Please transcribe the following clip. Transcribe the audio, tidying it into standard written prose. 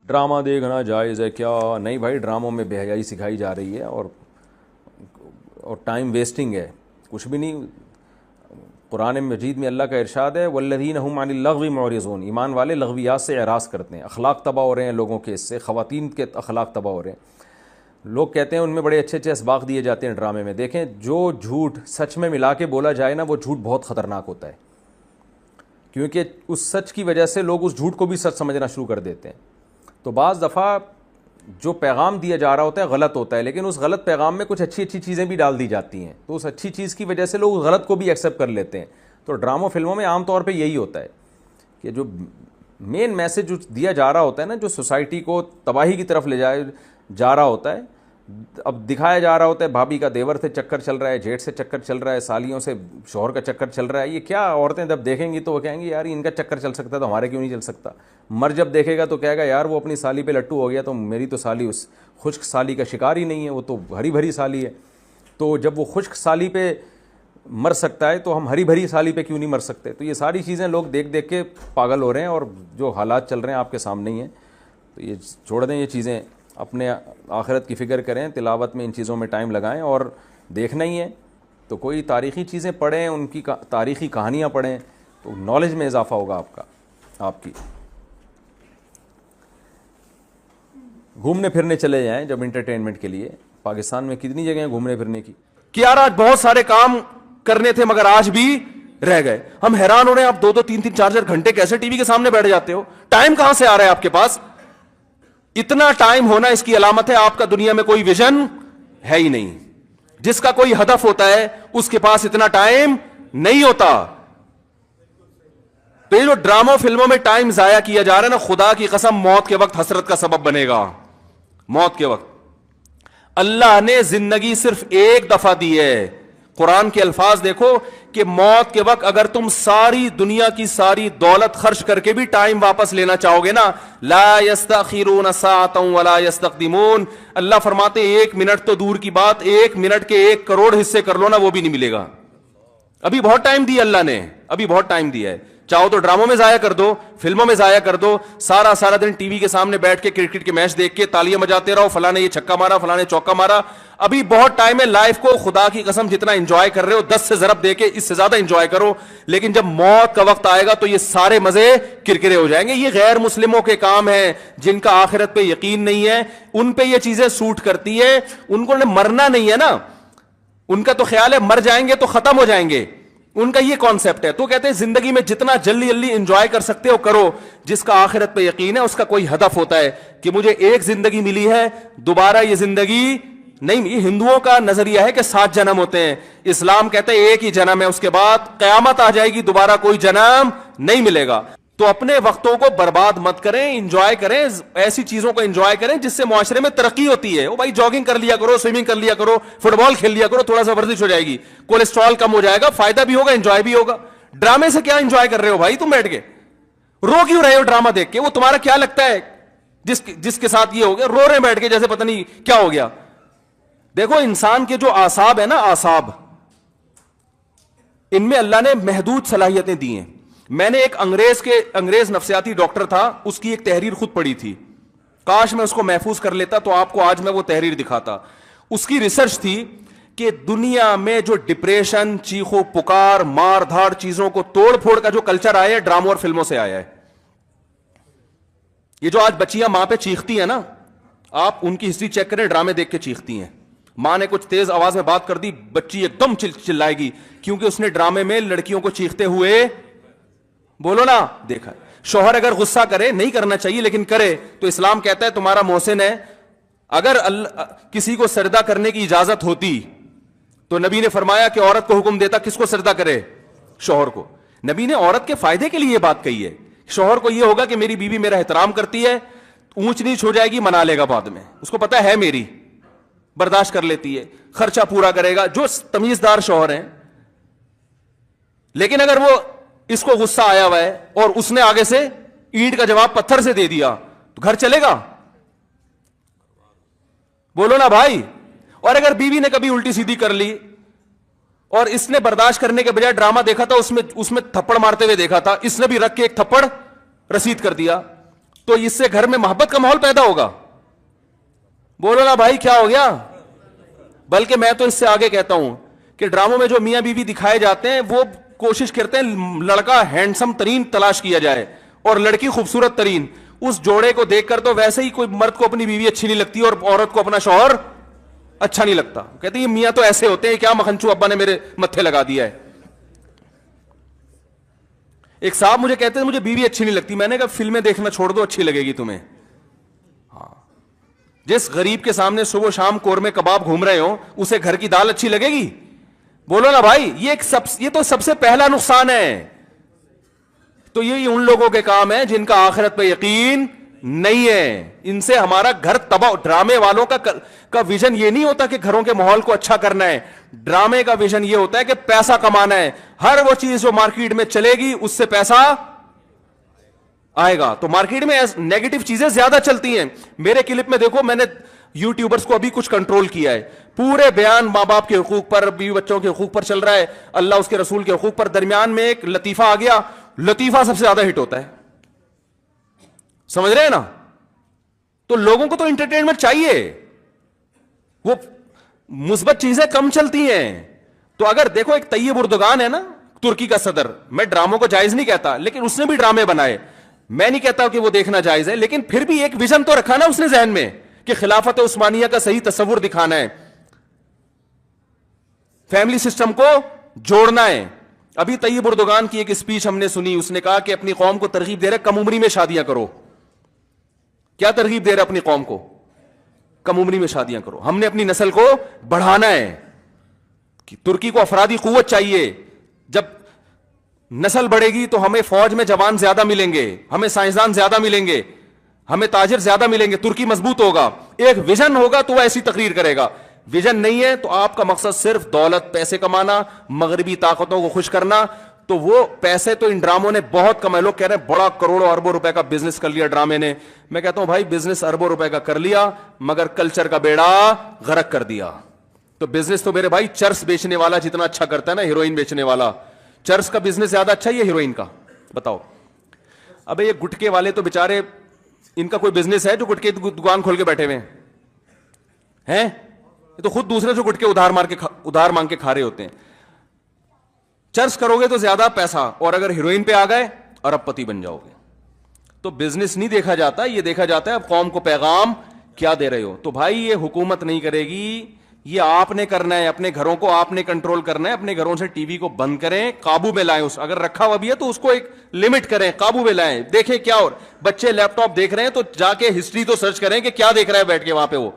Drama دیکھنا جائز ہے کیا؟ نہیں بھائی، ڈراموں میں بے حیائی سکھائی جا رہی ہے اور ٹائم ویسٹنگ ہے، کچھ بھی نہیں۔ قرآن مجید میں اللہ کا ارشاد ہے والذین هم عن اللغو معرضون، ایمان والے لغویات سے اعراض کرتے ہیں۔ اخلاق تباہ ہو رہے ہیں لوگوں کے، اس سے خواتین کے اخلاق تباہ ہو رہے ہیں۔ لوگ کہتے ہیں ان میں بڑے اچھے اچھے اسباق دیے جاتے ہیں ڈرامے میں۔ دیکھیں، جو جھوٹ سچ میں ملا کے بولا جائے نا، وہ جھوٹ بہت خطرناک ہوتا ہے، کیونکہ اس سچ کی وجہ سے لوگ اس جھوٹ کو بھی سچ سمجھنا شروع کر دیتے ہیں۔ تو بعض دفعہ جو پیغام دیا جا رہا ہوتا ہے غلط ہوتا ہے، لیکن اس غلط پیغام میں کچھ اچھی اچھی چیزیں بھی ڈال دی جاتی ہیں، تو اس اچھی چیز کی وجہ سے لوگ اس غلط کو بھی ایکسیپٹ کر لیتے ہیں۔ تو ڈراموں فلموں میں عام طور پہ یہی ہوتا ہے کہ جو مین میسج جو دیا جا رہا ہوتا ہے نا، جو سوسائٹی کو تباہی کی طرف لے جا رہا ہوتا ہے، اب دکھایا جا رہا ہوتا ہے بھابھی کا دیور سے چکر چل رہا ہے، جیٹھ سے چکر چل رہا ہے، سالیوں سے شوہر کا چکر چل رہا ہے۔ یہ کیا عورتیں جب دیکھیں گی تو وہ کہیں گی یار ان کا چکر چل سکتا ہے تو ہمارے کیوں نہیں چل سکتا۔ مرد جب دیکھے گا تو کہے گا یار وہ اپنی سالی پہ لٹو ہو گیا تو میری تو سالی اس خشک سالی کا شکار ہی نہیں ہے، وہ تو ہری بھری سالی ہے۔ تو جب وہ خشک سالی پہ مر سکتا ہے تو ہم ہری بھری سالی پہ کیوں نہیں مر سکتے؟ تو یہ ساری چیزیں لوگ دیکھ دیکھ کے پاگل ہو رہے ہیں، اور جو حالات چل رہے ہیں آپ کے سامنے ہی ہیں۔ تو یہ چھوڑ دیں یہ چیزیں، اپنے آخرت کی فکر کریں، تلاوت میں ان چیزوں میں ٹائم لگائیں، اور دیکھنا ہی ہے تو کوئی تاریخی چیزیں پڑھیں، ان کی تاریخی کہانیاں پڑھیں، تو نالج میں اضافہ ہوگا آپ کی۔ گھومنے پھرنے چلے جائیں جب انٹرٹینمنٹ کے لیے، پاکستان میں کتنی جگہیں ہیں گھومنے پھرنے کی کہ یار آج بہت سارے کام کرنے تھے مگر آج بھی رہ گئے۔ ہم حیران ہو رہے ہیں، آپ 2-2 3-3 4-4 گھنٹے کیسے ٹی وی کے سامنے بیٹھ جاتے ہو؟ ٹائم کہاں سے آ رہا ہے آپ کے پاس؟ اتنا ٹائم ہونا اس کی علامت ہے آپ کا دنیا میں کوئی ویژن ہے ہی نہیں۔ جس کا کوئی ہدف ہوتا ہے اس کے پاس اتنا ٹائم نہیں ہوتا۔ تو یہ جو ڈراموں فلموں میں ٹائم ضائع کیا جا رہا ہے نا، خدا کی قسم موت کے وقت حسرت کا سبب بنے گا۔ موت کے وقت اللہ نے زندگی صرف ایک دفعہ دی ہے۔ قرآن کے الفاظ دیکھو کہ موت کے وقت اگر تم ساری دنیا کی ساری دولت خرچ کر کے بھی ٹائم واپس لینا چاہو گے نا، لا یستأخرون ساعة ولا یستقدمون، اللہ فرماتے 1 منٹ تو دور کی بات، 1 منٹ کے 1 کروڑ حصے کر لو نا وہ بھی نہیں ملے گا۔ ابھی بہت ٹائم دیا اللہ نے، ابھی بہت ٹائم دیا ہے۔ چاہو تو ڈراموں میں ضائع کر دو، فلموں میں ضائع کر دو، سارا دن ٹی وی کے سامنے بیٹھ کے کرکٹ کے میچ دیکھ کے تالیاں بجاتے رہو، فلاں نے یہ چھکا مارا، فلاں نے چوکا مارا۔ ابھی بہت ٹائم ہے، لائف کو خدا کی قسم جتنا انجوائے کر رہے ہو 10 سے ضرب دے کے اس سے زیادہ انجوائے کرو، لیکن جب موت کا وقت آئے گا تو یہ سارے مزے کرکرے ہو جائیں گے۔ یہ غیر مسلموں کے کام ہیں، جن کا آخرت پہ یقین نہیں ہے، ان پہ یہ چیزیں سوٹ کرتی ہے۔ ان کو مرنا نہیں ہے نا، ان کا تو خیال ہے مر جائیں گے تو ختم ہو جائیں گے، ان کا یہ کانسیپٹ ہے۔ تو کہتے ہیں زندگی میں جتنا جلدی انجوائے کر سکتے ہو کرو۔ جس کا آخرت پہ یقین ہے اس کا کوئی ہدف ہوتا ہے کہ مجھے ایک زندگی ملی ہے، دوبارہ یہ زندگی نہیں۔ یہ ہندوؤں کا نظریہ ہے کہ 7 جنم ہوتے ہیں، اسلام کہتے ہیں ایک ہی جنم ہے، اس کے بعد قیامت آ جائے گی، دوبارہ کوئی جنم نہیں ملے گا۔ تو اپنے وقتوں کو برباد مت کریں، انجوائے کریں، ایسی چیزوں کو انجوائے کریں جس سے معاشرے میں ترقی ہوتی ہے۔ او بھائی جاگنگ کر لیا کرو، سوئمنگ کر لیا کرو، فٹ بال کھیل لیا کرو، تھوڑا سا ورزش ہو جائے گی، کولیسٹرول کم ہو جائے گا، فائدہ بھی ہوگا، انجوائے بھی ہوگا۔ ڈرامے سے کیا انجوائے کر رہے ہو بھائی تم بیٹھ کے؟ رو کیوں رہے ہو ڈرامہ دیکھ کے؟ وہ تمہارا کیا لگتا ہے جس کے ساتھ یہ ہو گیا رو رہے بیٹھ کے جیسے پتہ نہیں کیا ہو گیا؟ دیکھو انسان کے جو اعصاب ہے نا، اعصاب، ان میں اللہ نے محدود صلاحیتیں دی ہیں۔ میں نے ایک انگریز نفسیاتی ڈاکٹر تھا، اس کی ایک تحریر خود پڑھی تھی، کاش میں اس کو محفوظ کر لیتا تو آپ کو آج میں وہ تحریر دکھاتا۔ اس کی ریسرچ تھی کہ دنیا میں جو ڈپریشن، چیخو پکار، مار دھاڑ، چیزوں کو توڑ پھوڑ کا جو کلچر آیا ہے ڈراموں اور فلموں سے آیا ہے۔ یہ جو آج بچیاں ماں پہ چیختی ہیں نا، آپ ان کی ہسٹری چیک کریں، ڈرامے دیکھ کے چیختی ہیں۔ ماں نے کچھ تیز آواز میں بات کر دی، بچی ایک دم چلائے گی، کیونکہ اس نے ڈرامے میں لڑکیوں کو چیختے ہوئے بولو نا دیکھا۔ شوہر اگر غصہ کرے، نہیں کرنا چاہیے لیکن کرے، تو اسلام کہتا ہے تمہارا محسن ہے۔ اگر کسی کو سجدہ کرنے کی اجازت ہوتی تو نبی نے فرمایا کہ عورت کو حکم دیتا کس کو سجدہ کرے؟ شوہر کو۔ نبی نے عورت کے فائدے کے لیے یہ بات کہی ہے۔ شوہر کو یہ ہوگا کہ میری بیوی میرا احترام کرتی ہے، اونچ نیچ ہو جائے گی منا لے گا، بعد میں اس کو پتا ہے میری، برداشت کر لیتی ہے، خرچہ پورا کرے گا، جو تمیزدار شوہر ہیں۔ لیکن اگر وہ اس کو غصہ آیا ہوا ہے اور اس نے آگے سے اینٹ کا جواب پتھر سے دے دیا تو گھر چلے گا؟ بولو نا بھائی۔ اور اگر بیوی نے کبھی الٹی سیدھی کر لی اور اس نے برداشت کرنے کے بجائے ڈرامہ دیکھا تھا، اس میں تھپڑ مارتے ہوئے دیکھا تھا، اس نے بھی رکھ کے ایک تھپڑ رسید کر دیا، تو اس سے گھر میں محبت کا ماحول پیدا ہوگا. بولو نا بھائی کیا ہو گیا. بلکہ میں تو اس سے آگے کہتا ہوں کہ ڈراموں میں جو میاں بیوی دکھائے جاتے ہیں وہ کوشش کرتے ہیں لڑکا ہینڈسم ترین تلاش کیا جائے اور لڑکی خوبصورت ترین. اس جوڑے کو دیکھ کر تو ویسے ہی کوئی مرد کو اپنی بیوی اچھی نہیں لگتی اور عورت کو اپنا شوہر اچھا نہیں لگتا. کہتے ہیں یہ میاں تو ایسے ہوتے ہیں, کیا مکھنچو ابا نے میرے متھے لگا دیا ہے. ایک صاحب مجھے کہتے ہیں مجھے بیوی اچھی نہیں لگتی. میں نے کہا فلمیں دیکھنا چھوڑ دو, اچھی لگے گی تمہیں. ہاں, جس غریب کے سامنے صبح شام قورمے کباب گھوم رہے ہو اسے گھر کی دال اچھی لگے گی؟ بولو نا بھائی. یہ تو سب سے پہلا نقصان ہے. تو یہ ان لوگوں کے کام ہے جن کا آخرت پہ یقین نہیں ہے. ان سے ہمارا گھر تباہ. ڈرامے والوں کا ویژن یہ نہیں ہوتا کہ گھروں کے ماحول کو اچھا کرنا ہے. ڈرامے کا ویژن یہ ہوتا ہے کہ پیسہ کمانا ہے. ہر وہ چیز جو مارکیٹ میں چلے گی اس سے پیسہ آئے گا. تو مارکیٹ میں نیگیٹو چیزیں زیادہ چلتی ہیں. میرے کلپ میں دیکھو, میں نے یوٹیوبرز کو ابھی کچھ کنٹرول کیا ہے. پورے بیان ماں باپ کے حقوق پر, بیوی بچوں کے حقوق پر چل رہا ہے, اللہ اس کے رسول کے حقوق پر. درمیان میں ایک لطیفہ آ گیا, لطیفہ سب سے زیادہ ہٹ ہوتا ہے. سمجھ رہے ہیں نا. تو لوگوں کو تو انٹرٹینمنٹ چاہیے, وہ مثبت چیزیں کم چلتی ہیں. تو اگر دیکھو ایک طیب اردگان ہے نا, ترکی کا صدر, میں ڈراموں کو جائز نہیں کہتا لیکن اس نے بھی ڈرامے بنائے. میں نہیں کہتا کہ وہ دیکھنا جائز ہے, لیکن پھر بھی ایک ویژن تو رکھا نا اس نے ذہن میں کہ خلافت عثمانیہ کا صحیح تصور دکھانا ہے, فیملی سسٹم کو جوڑنا ہے. ابھی طیب اردگان کی ایک اسپیچ ہم نے سنی, اس نے کہا کہ اپنی قوم کو ترغیب دے رہے کم عمری میں شادیاں کرو. کیا ترغیب دے رہے اپنی قوم کو؟ کم عمری میں شادیاں کرو. ہم نے اپنی نسل کو بڑھانا ہے. ترکی کو افرادی قوت چاہیے. جب نسل بڑھے گی تو ہمیں فوج میں جوان زیادہ ملیں گے, ہمیں سائنسدان زیادہ ملیں گے, ہمیں تاجر زیادہ ملیں گے. ترکی مضبوط ہوگا. ایک ویژن ہوگا تو وہ ایسی تقریر کرے گا. ویژن نہیں ہے تو آپ کا مقصد صرف دولت, پیسے کمانا, مغربی طاقتوں کو خوش کرنا, تو وہ پیسے تو ان ڈراموں نے بہت کمائے. لوگ کہہ رہے ہیں بڑا کروڑوں اربوں روپے کا بزنس کر لیا ڈرامے نے. میں کہتا ہوں بھائی بزنس اربوں روپے کا کر لیا مگر کلچر کا بیڑا غرق کر دیا. تو بزنس تو میرے بھائی چرس بیچنے والا جتنا اچھا کرتا ہے نا, ہیروئن بیچنے والا, چرس کا بزنس زیادہ اچھا ہے یا ہیروئن کا؟ بتاؤ. ابے یہ گٹکے والے تو بےچارے, ان کا کوئی بزنس ہے جو گٹکے دکان کھول کے بیٹھے ہوئے ہیں؟ یہ تو خود دوسرے سے گٹکے ادھار مانگ کے کھا رہے ہوتے ہیں. چرس کرو گے تو زیادہ پیسہ, اور اگر ہیروئن پہ آ گئے ارب پتی بن جاؤ گے. تو بزنس نہیں دیکھا جاتا, یہ دیکھا جاتا ہے اب قوم کو پیغام کیا دے رہے ہو. تو بھائی یہ حکومت نہیں کرے گی, یہ آپ نے کرنا ہے. اپنے گھروں کو آپ نے کنٹرول کرنا ہے. اپنے گھروں سے ٹی وی کو بند کریں, قابو میں لائیں. اگر رکھا ہوا بھی ہے تو اس کو ایک لمٹ کریں, قابو میں لائیں. دیکھیں کیا, اور بچے لیپ ٹاپ دیکھ رہے ہیں تو جا کے ہسٹری تو سرچ کریں کہ کیا دیکھ رہا ہے بیٹھ کے وہاں پہ وہ.